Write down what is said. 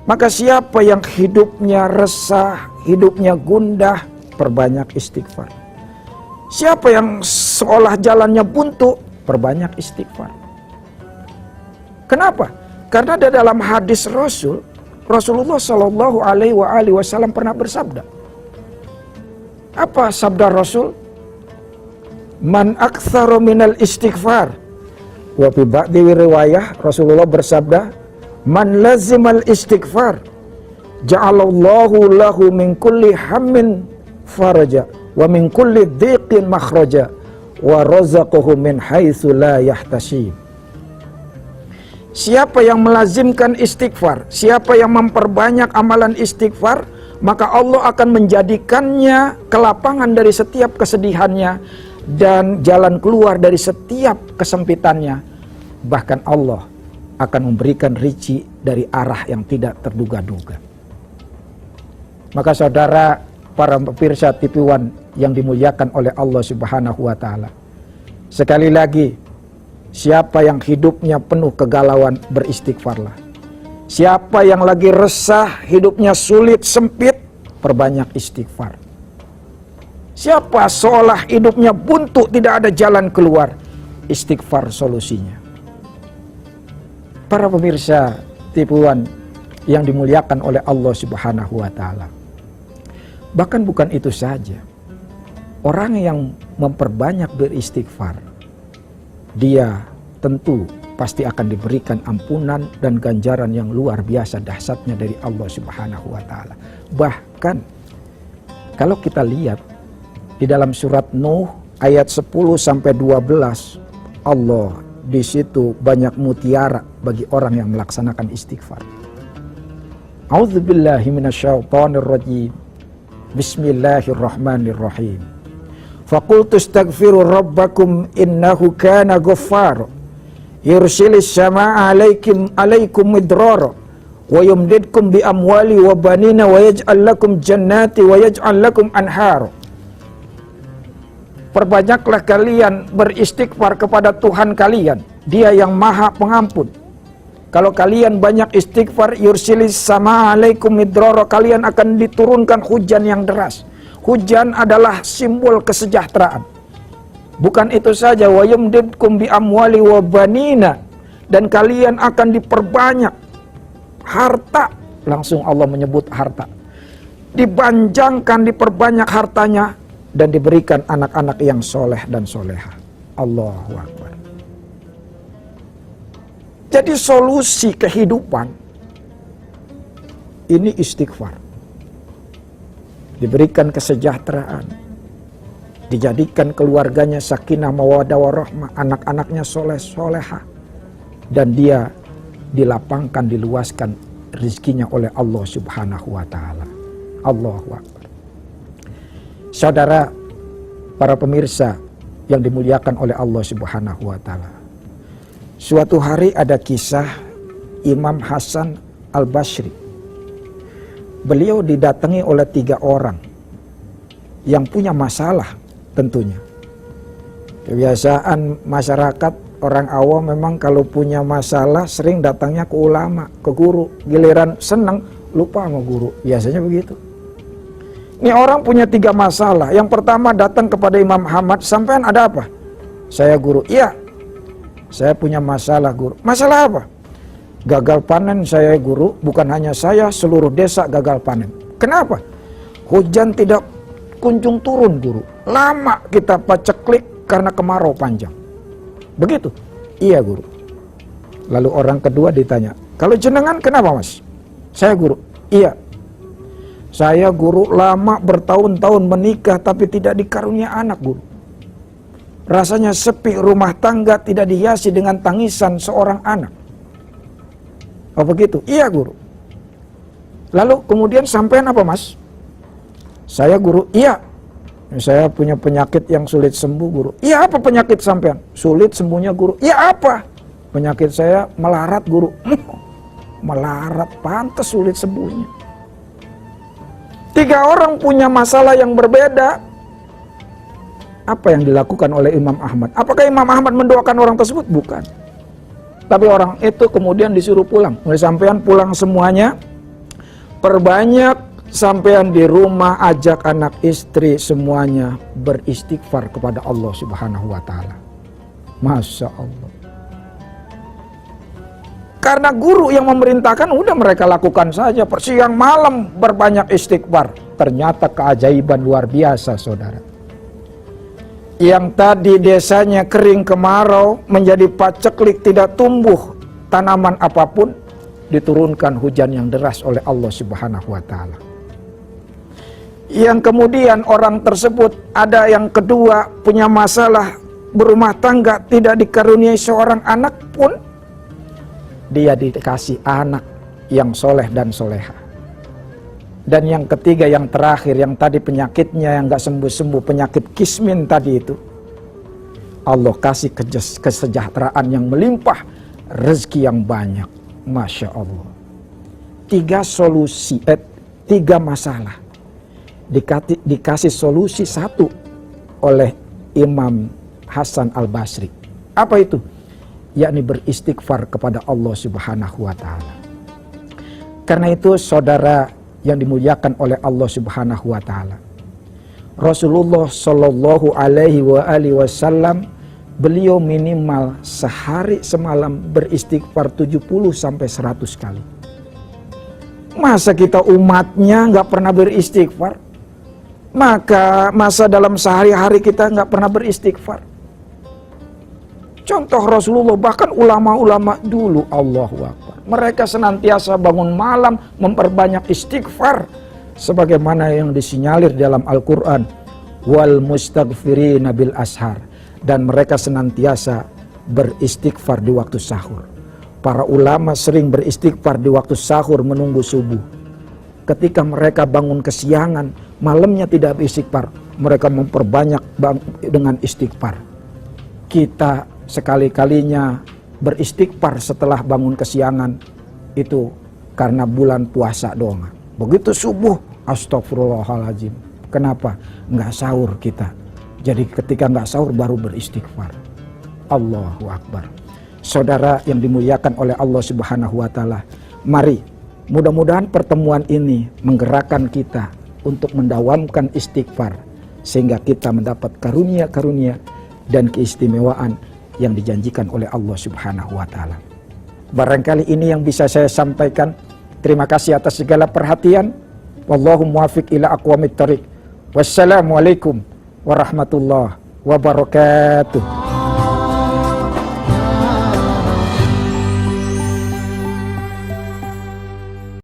Maka siapa yang hidupnya resah, hidupnya gundah, perbanyak istighfar. Siapa yang seolah jalannya buntu, perbanyak istighfar. Kenapa? Karena di dalam hadis Rasulullah Shallallahu Alaihi Wasallam pernah bersabda. Apa sabda Rasul? Man aktsaru minal istighfar. Wa fi ba'di riwayah Rasulullah bersabda, man lazimal istighfar ja'alallahu lahu min kulli hammin faraja wa min kulli dhiqin makhraja wa razaqahu min haitsu la yahtasib. Siapa yang melazimkan istighfar, siapa yang memperbanyak amalan istighfar, maka Allah akan menjadikannya kelapangan dari setiap kesedihannya dan jalan keluar dari setiap kesempitannya. Bahkan Allah akan memberikan rezeki dari arah yang tidak terduga-duga. Maka saudara, para pemirsa TV One yang dimuliakan oleh Allah Subhanahu wa taala. Sekali lagi, siapa yang hidupnya penuh kegalauan, beristighfarlah. Siapa yang lagi resah, hidupnya sulit, sempit, perbanyak istighfar. Siapa seolah hidupnya buntu, tidak ada jalan keluar, istighfar solusinya. Para pemirsa TV One yang dimuliakan oleh Allah Subhanahu wa taala. Bahkan bukan itu saja. Orang yang memperbanyak beristighfar, dia tentu pasti akan diberikan ampunan dan ganjaran yang luar biasa dahsyatnya dari Allah Subhanahu wa taala. Bahkan kalau kita lihat di dalam surat Nuh ayat 10 sampai 12, Allah di situ banyak mutiara bagi orang yang melaksanakan istighfar. A'udzubillahi minasyaitonirrajim. Bismillahirrahmanirrahim. Faqultu astaghfiru rabbakum innahu kana ghaffara yursilis samaa'a alaikum midrara wa yumdidkum bi amwali wa banina wa yaj'al lakum jannati wa yaj'al lakum anhara. Perbanyaklah kalian beristighfar kepada Tuhan kalian, Dia yang Maha Pengampun. Kalau kalian banyak istighfar, yursilis samaa'a alaikum midrara, kalian akan diturunkan hujan yang deras. Hujan adalah simbol kesejahteraan. Bukan itu saja, wa yumdidkum bi amwali wa banina, dan kalian akan diperbanyak harta. Langsung Allah menyebut harta. Dipanjangkan, diperbanyak hartanya, dan diberikan anak-anak yang soleh dan soleha. Allahu Akbar. Jadi solusi kehidupan ini istighfar. Diberikan kesejahteraan, dijadikan keluarganya sakinah mawaddah warahmah, anak-anaknya soleh soleha, dan dia dilapangkan, diluaskan rizkinya oleh Allah Subhanahu wa taala. Allahu Akbar. Saudara, para pemirsa yang dimuliakan oleh Allah Subhanahu wa taala. Suatu hari ada kisah Imam Hasan Al-Basri. Beliau didatangi oleh 3 orang yang punya masalah tentunya. Kebiasaan masyarakat orang awam memang kalau punya masalah sering datangnya ke ulama, ke guru. Giliran senang lupa sama guru. Biasanya begitu. Ini orang punya 3 masalah. Yang pertama datang kepada Imam Ahmad, sampean ada apa? Saya guru. Iya, saya punya masalah guru. Masalah apa? Gagal panen saya guru. Bukan hanya saya, seluruh desa gagal panen. Kenapa? Hujan tidak kunjung turun guru. Lama kita paceklik karena kemarau panjang. Begitu? Iya guru. Lalu orang kedua ditanya, kalau jenengan kenapa mas? Saya guru. Iya, saya guru lama bertahun-tahun menikah tapi tidak dikarunia anak guru. Rasanya sepi, rumah tangga tidak dihiasi dengan tangisan seorang anak. Oh begitu? Iya guru. Lalu kemudian sampean apa mas? Saya guru. Iya, saya punya penyakit yang sulit sembuh guru. Iya, apa penyakit sampean? Sulit sembuhnya guru. Iya, apa? Penyakit saya melarat guru. Melarat, pantas sulit sembuhnya. 3 orang punya masalah yang berbeda. Apa yang dilakukan oleh Imam Ahmad? Apakah Imam Ahmad mendoakan orang tersebut? Bukan. Tapi orang itu kemudian disuruh pulang. Mulai sampean pulang semuanya, Perbanyak sampean di rumah, ajak anak istri semuanya beristighfar kepada Allah Subhanahu wa Ta'ala. Masya Allah. Karena guru yang memerintahkan, udah mereka lakukan saja. Siang malam berbanyak istighfar. Ternyata keajaiban luar biasa, saudara. Yang tadi desanya kering kemarau, menjadi paceklik, tidak tumbuh tanaman apapun, diturunkan hujan yang deras oleh Allah Subhanahu wa Ta'ala. Yang kemudian orang tersebut ada yang kedua, punya masalah berumah tangga, tidak dikaruniai seorang anak pun, dia dikasih anak yang soleh dan soleha. Dan yang ketiga, yang terakhir, yang tadi penyakitnya yang gak sembuh-sembuh, penyakit kismin tadi itu, Allah kasih kesejahteraan yang melimpah, rezeki yang banyak. Masya Allah. Tiga masalah dikasih solusi satu oleh Imam Hasan Al-Basri. Apa itu? Yakni beristighfar kepada Allah Subhanahu wa Ta'ala. Karena itu saudara yang dimuliakan oleh Allah Subhanahu wa Ta'ala, Rasulullah Shallallahu alaihi wasallam, beliau minimal sehari semalam beristighfar 70 sampai 100 kali. Masa kita umatnya nggak pernah beristighfar? Masa dalam sehari-hari kita nggak pernah beristighfar? Contoh Rasulullah, bahkan ulama-ulama dulu, Allahu Akbar, mereka senantiasa bangun malam memperbanyak istighfar, sebagaimana yang disinyalir dalam Al-Quran, wal mustaghfirina bil ashar. Dan mereka senantiasa beristighfar di waktu sahur. Para ulama sering beristighfar di waktu sahur menunggu subuh. Ketika mereka bangun kesiangan, malamnya tidak beristighfar, mereka memperbanyak dengan istighfar. Kita sekali-kalinya beristighfar setelah bangun kesiangan, itu karena bulan puasa doang. Begitu subuh, astagfirullahaladzim. Kenapa? Nggak sahur kita. Jadi ketika nggak sahur baru beristighfar. Allahu Akbar. Saudara yang dimuliakan oleh Allah Subhanahu wa Ta'ala, mari mudah-mudahan pertemuan ini menggerakkan kita untuk mendawamkan istighfar, sehingga kita mendapat karunia-karunia dan keistimewaan yang dijanjikan oleh Allah Subhanahu wa Ta'ala. Barangkali ini yang bisa saya sampaikan. Terima kasih atas segala perhatian. Wallahu muwaffiq ila aqwamit thoriq. Wassalamualaikum warahmatullahi wabarakatuh.